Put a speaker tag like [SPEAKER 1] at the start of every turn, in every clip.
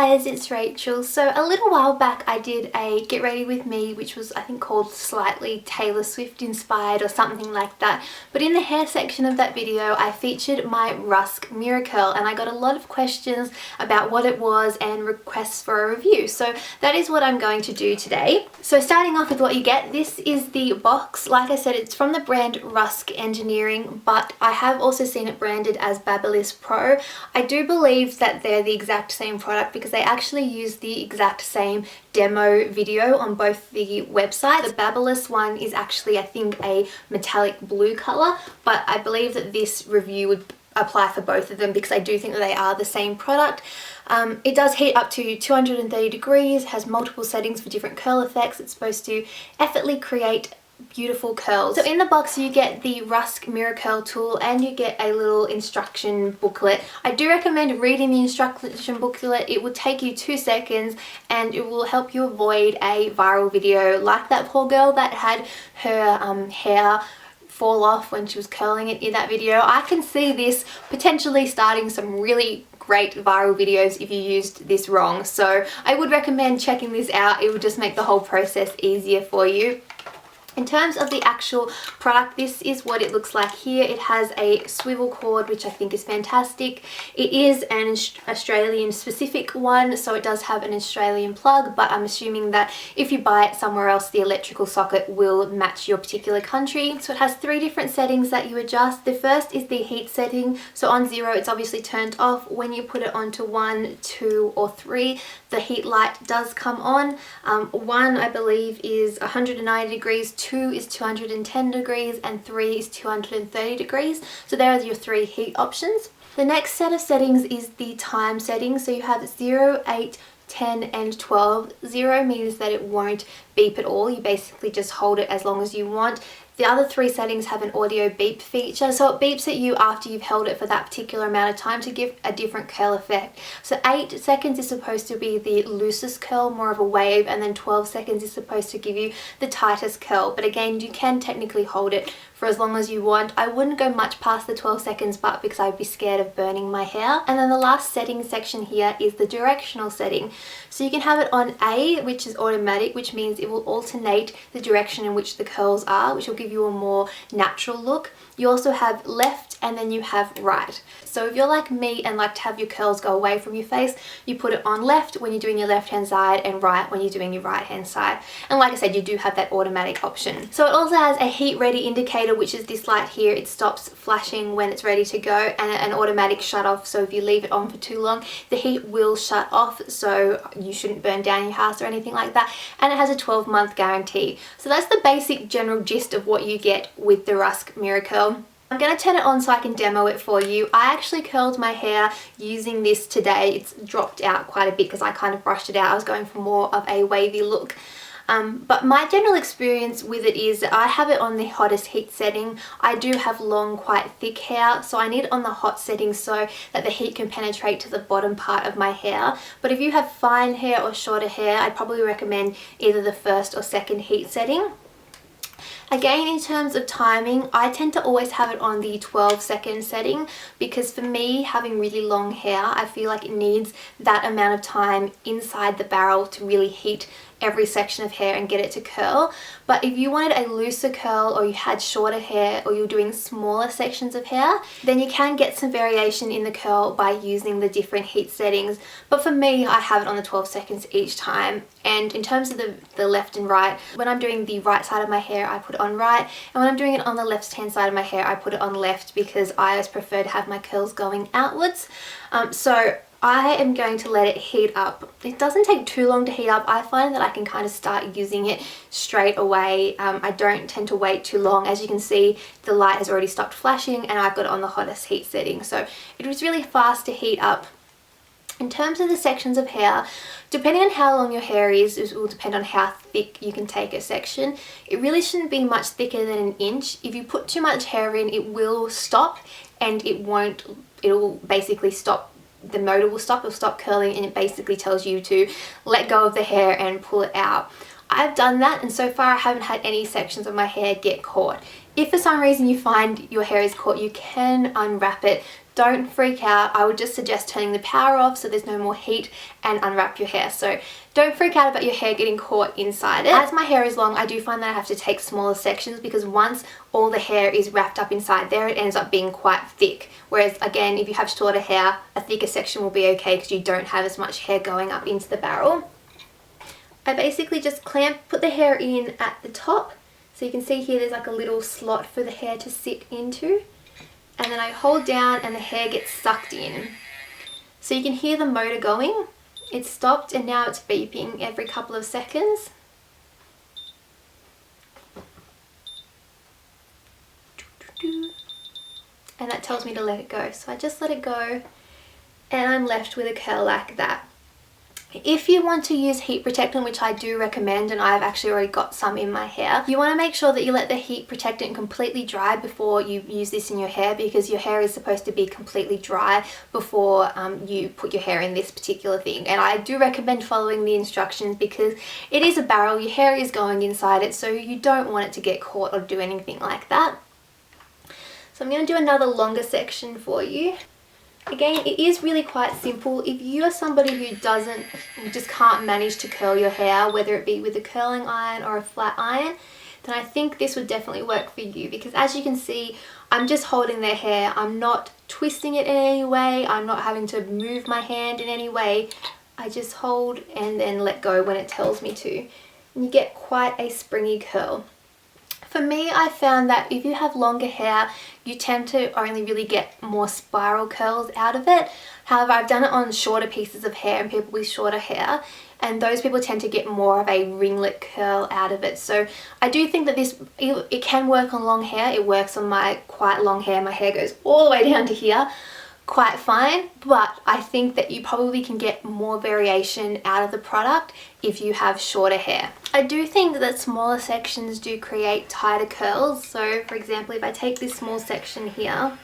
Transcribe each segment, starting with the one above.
[SPEAKER 1] guys, it's Rachel. So a little while back I did a get ready with me, which was I think called slightly Taylor Swift inspired or something like that. But in the hair section of that video I featured my Rusk Mirror Curl and I got a lot of questions about what it was and requests for a review. So that is what I'm going to do today. So starting off with what you get, this is the box. Like I said, it's from the brand Rusk Engineering, but I have also seen it branded as Babyliss Pro. I do believe that they're the exact same product because they actually use the exact same demo video on both the websites. The Babyliss one is actually, I think, a metallic blue color, but I believe that this review would apply for both of them because I do think that they are the same product. It does heat up to 230 degrees, has multiple settings for different curl effects. It's supposed to effortlessly create beautiful curls. So in the box you get the Rusk Mirror Curl tool and you get a little instruction booklet. I do recommend reading the instruction booklet. It will take you 2 seconds and it will help you avoid a viral video like that poor girl that had her hair fall off when she was curling it in that video. I can see this potentially starting some really great viral videos if you used this wrong. So I would recommend checking this out. It would just make the whole process easier for you. In terms of the actual product, this is what it looks like here. It has a swivel cord, which I think is fantastic. It is an Australian specific one, so it does have an Australian plug, but I'm assuming that if you buy it somewhere else, the electrical socket will match your particular country. So it has 3 different settings that you adjust. The first is the heat setting. So on 0, it's obviously turned off. When you put it onto 1, 2, or 3, the heat light does come on. 1, I believe, is 190 degrees, 2 is 210 degrees, and 3 is 230 degrees. So there are your 3 heat options. The next set of settings is the time setting. So you have 0, 8, 10 and 12. 0 means that it won't beep at all. You basically just hold it as long as you want. The other 3 settings have an audio beep feature, so it beeps at you after you've held it for that particular amount of time to give a different curl effect. So 8 seconds is supposed to be the loosest curl, more of a wave, and then 12 seconds is supposed to give you the tightest curl. But again, you can technically hold it for as long as you want. I wouldn't go much past the 12 seconds, but because I'd be scared of burning my hair. And then the last setting section here is the directional setting. So you can have it on A, which is automatic, which means it will alternate the direction in which the curls are, which will give you a more natural look. You also have left and then you have right. So if you're like me and like to have your curls go away from your face, you put it on left when you're doing your left hand side and right when you're doing your right hand side. And like I said, you do have that automatic option. So it also has a heat ready indicator, which is this light here. It stops flashing when it's ready to go, and an automatic shut off. So if you leave it on for too long, the heat will shut off, so you shouldn't burn down your house or anything like that. And it has a 12-month guarantee. So that's the basic general gist of what you get with the Rusk Mirror Curl. I'm going to turn it on so I can demo it for you. I actually curled my hair using this today. It's dropped out quite a bit because I kind of brushed it out. I was going for more of a wavy look. But my general experience with it is that I have it on the hottest heat setting. I do have long, quite thick hair, so I need it on the hot setting so that the heat can penetrate to the bottom part of my hair. But if you have fine hair or shorter hair, I'd probably recommend either the first or second heat setting. Again, in terms of timing, I tend to always have it on the 12-second setting because for me, having really long hair, I feel like it needs that amount of time inside the barrel to really heat every section of hair and get it to curl. But if you wanted a looser curl, or you had shorter hair, or you're doing smaller sections of hair, then you can get some variation in the curl by using the different heat settings. But for me, I have it on the 12 seconds each time. And in terms of the left and right, when I'm doing the right side of my hair, I put it on right, and when I'm doing it on the left hand side of my hair, I put it on left because I always prefer to have my curls going outwards. So I am going to let it heat up. It doesn't take too long to heat up. I find that I can kind of start using it straight away. I don't tend to wait too long. As you can see, the light has already stopped flashing and I've got it on the hottest heat setting. So it was really fast to heat up. In terms of the sections of hair, depending on how long your hair is, it will depend on how thick you can take a section. It really shouldn't be much thicker than an inch. If you put too much hair in, it will stop and it'll basically stop. The motor will stop, it'll stop curling, and it basically tells you to let go of the hair and pull it out. I've done that, and so far I haven't had any sections of my hair get caught. If for some reason you find your hair is caught, you can unwrap it. Don't freak out. I would just suggest turning the power off so there's no more heat and unwrap your hair. So don't freak out about your hair getting caught inside it. As my hair is long, I do find that I have to take smaller sections because once all the hair is wrapped up inside there, it ends up being quite thick. Whereas again, if you have shorter hair, a thicker section will be okay because you don't have as much hair going up into the barrel. I basically just put the hair in at the top. So you can see here there's like a little slot for the hair to sit into. And then I hold down and the hair gets sucked in. So you can hear the motor going. It's stopped and now it's beeping every couple of seconds. And that tells me to let it go. So I just let it go and I'm left with a curl like that. If you want to use heat protectant, which I do recommend, and I've actually already got some in my hair, you want to make sure that you let the heat protectant completely dry before you use this in your hair, because your hair is supposed to be completely dry before you put your hair in this particular thing. And I do recommend following the instructions because it is a barrel, your hair is going inside it, so you don't want it to get caught or do anything like that. So I'm going to do another longer section for you. Again, it is really quite simple. If you are somebody who just can't manage to curl your hair, whether it be with a curling iron or a flat iron, then I think this would definitely work for you, because as you can see, I'm just holding their hair. I'm not twisting it in any way. I'm not having to move my hand in any way. I just hold and then let go when it tells me to. And you get quite a springy curl. For me, I found that if you have longer hair, you tend to only really get more spiral curls out of it. However, I've done it on shorter pieces of hair and people with shorter hair, and those people tend to get more of a ringlet curl out of it. So I do think that it can work on long hair. It works on my quite long hair. My hair goes all the way down to here. Quite fine, but I think that you probably can get more variation out of the product if you have shorter hair. I do think that smaller sections do create tighter curls. So for example, if I take this small section here,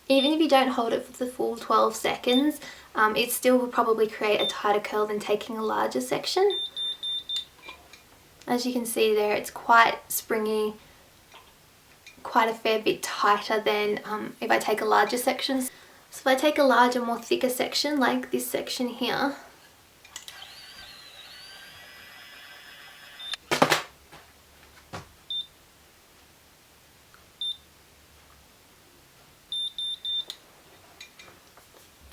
[SPEAKER 1] even if you don't hold it for the full 12 seconds, it still will probably create a tighter curl than taking a larger section. As you can see there, it's quite springy, quite a fair bit tighter than if I take a larger section. So if I take a larger, more thicker section like this section here,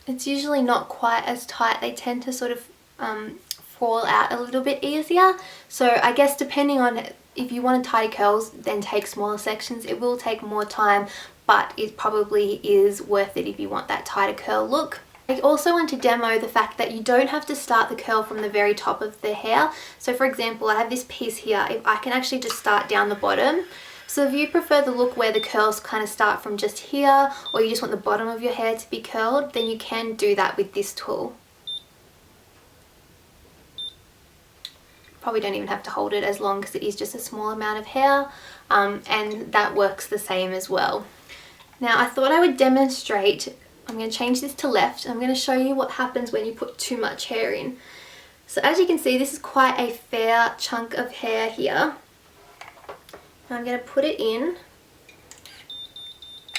[SPEAKER 1] it's usually not quite as tight. They tend to sort of fall out a little bit easier. So I guess depending on if you want tighter curls, then take smaller sections. It will take more time, but it probably is worth it if you want that tighter curl look. I also want to demo the fact that you don't have to start the curl from the very top of the hair. So for example, I have this piece here. If I can actually just start down the bottom. So if you prefer the look where the curls kind of start from just here, or you just want the bottom of your hair to be curled, then you can do that with this tool. Probably don't even have to hold it as long because it is just a small amount of hair, and that works the same as well. Now I thought I would demonstrate. I'm going to change this to left. I'm going to show you what happens when you put too much hair in. So as you can see, this is quite a fair chunk of hair here. I'm going to put it in.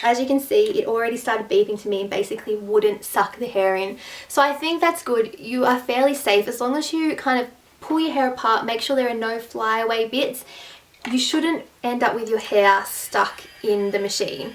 [SPEAKER 1] As you can see, it already started beeping to me and basically wouldn't suck the hair in. So I think that's good. You are fairly safe as long as you kind of pull your hair apart, make sure there are no flyaway bits. You shouldn't end up with your hair stuck in the machine.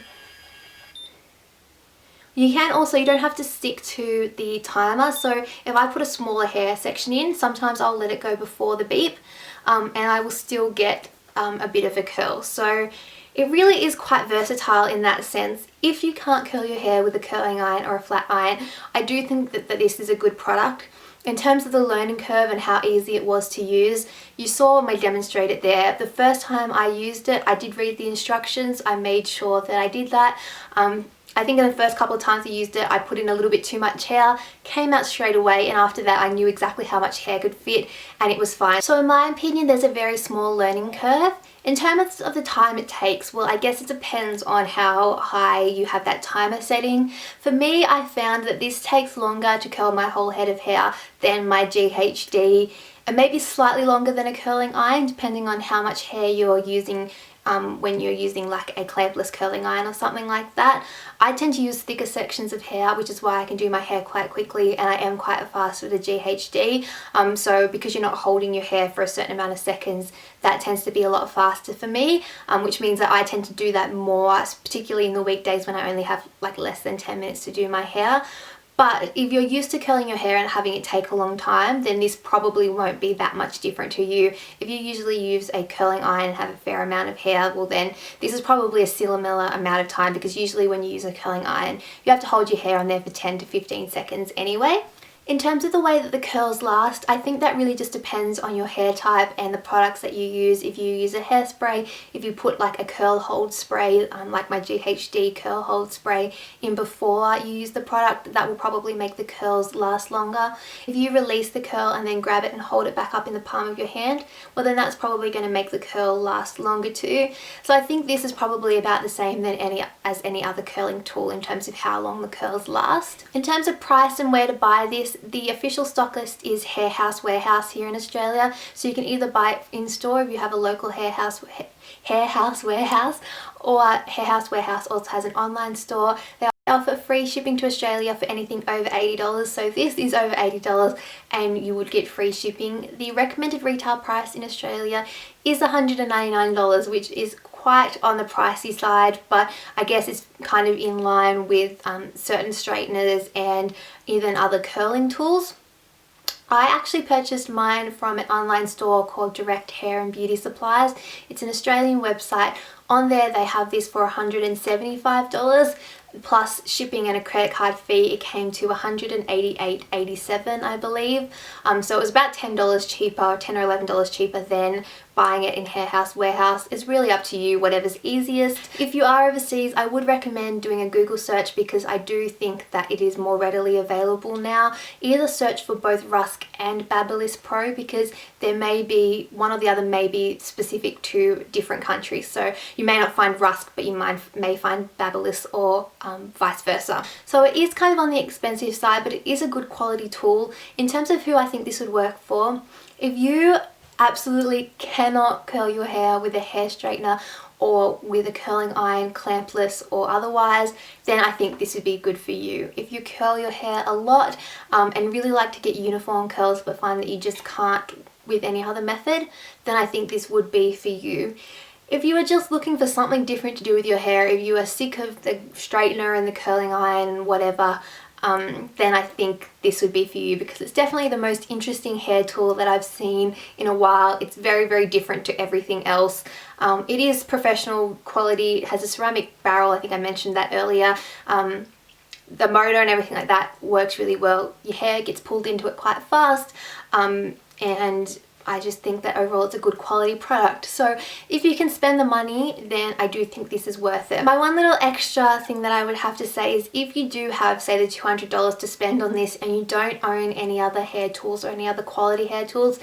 [SPEAKER 1] You don't have to stick to the timer. So if I put a smaller hair section in, sometimes I'll let it go before the beep, and I will still get a bit of a curl. So it really is quite versatile in that sense. If you can't curl your hair with a curling iron or a flat iron, I do think that this is a good product. In terms of the learning curve and how easy it was to use, you saw me demonstrate it there. The first time I used it, I did read the instructions. I made sure that I did that. I think in the first couple of times I used it, I put in a little bit too much hair, came out straight away, and after that I knew exactly how much hair could fit and it was fine. So in my opinion, there's a very small learning curve. In terms of the time it takes, well, I guess it depends on how high you have that timer setting. For me, I found that this takes longer to curl my whole head of hair than my GHD, and maybe slightly longer than a curling iron, depending on how much hair you're using when you're using like a clampless curling iron or something like that. I tend to use thicker sections of hair, which is why I can do my hair quite quickly, and I am quite fast with a GHD. So because you're not holding your hair for a certain amount of seconds, that tends to be a lot faster for me, which means that I tend to do that more, particularly in the weekdays when I only have like less than 10 minutes to do my hair. But if you're used to curling your hair and having it take a long time, then this probably won't be that much different to you. If you usually use a curling iron and have a fair amount of hair, well then this is probably a similar amount of time, because usually when you use a curling iron, you have to hold your hair on there for 10 to 15 seconds anyway. In terms of the way that the curls last, I think that really just depends on your hair type and the products that you use. If you use a hairspray, if you put like a curl hold spray, like my GHD curl hold spray in before you use the product, that will probably make the curls last longer. If you release the curl and then grab it and hold it back up in the palm of your hand, well then that's probably going to make the curl last longer too. So I think this is probably about the same as any other curling tool in terms of how long the curls last. In terms of price and where to buy this, the official stock list is Hair House Warehouse here in Australia, so you can either buy it in store if you have a local Hair House Warehouse, or Hair House Warehouse also has an online store. They offer free shipping to Australia for anything over $80, so this is over $80 and you would get free shipping. The recommended retail price in Australia is $199, which is quite on the pricey side, but I guess it's kind of in line with certain straighteners and even other curling tools. I actually purchased mine from an online store called Direct Hair and Beauty Supplies. It's an Australian website. On there they have this for $175 plus shipping and a credit card fee. It came to $188.87 I believe. So it was about $10 cheaper, $10 or $11 cheaper than buying it in Hair House Warehouse. It's really up to you, whatever's easiest. If you are overseas, I would recommend doing a Google search, because I do think that it is more readily available now. Either search for both Rusk and Babyliss Pro, because there may be, one or the other may be specific to different countries. So you may not find Rusk, but you may find Babyliss, or vice versa. So it is kind of on the expensive side, but it is a good quality tool. In terms of who I think this would work for, if you absolutely cannot curl your hair with a hair straightener or with a curling iron, clampless or otherwise, then I think this would be good for you. If you curl your hair a lot and really like to get uniform curls but find that you just can't with any other method, then I think this would be for you. If you are just looking for something different to do with your hair, if you are sick of the straightener and the curling iron and whatever, then I think this would be for you, because it's definitely the most interesting hair tool that I've seen in a while. It's very, very different to everything else. It is professional quality. It has a ceramic barrel, I think I mentioned that earlier. The motor and everything like that works really well. Your hair gets pulled into it quite fast, and I just think that overall it's a good quality product. So if you can spend the money, then I do think this is worth it. My one little extra thing that I would have to say is, if you do have, say, the $200 to spend on this and you don't own any other hair tools or any other quality hair tools,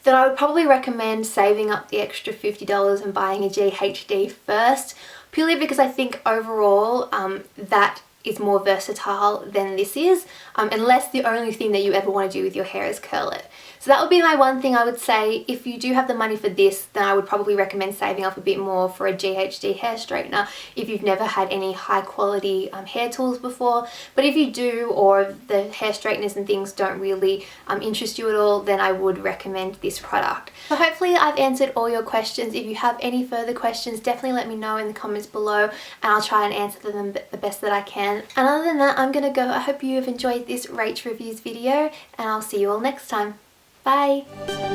[SPEAKER 1] then I would probably recommend saving up the extra $50 and buying a GHD first, purely because I think overall that is more versatile than this is, unless the only thing that you ever want to do with your hair is curl it. So that would be my one thing I would say. If you do have the money for this, then I would probably recommend saving up a bit more for a GHD hair straightener if you've never had any high quality hair tools before. But if you do, or the hair straighteners and things don't really interest you at all, then I would recommend this product. So hopefully I've answered all your questions. If you have any further questions, definitely let me know in the comments below and I'll try and answer them the best that I can. And other than that, I'm gonna go. I hope you have enjoyed this Rach Reviews video and I'll see you all next time. Bye!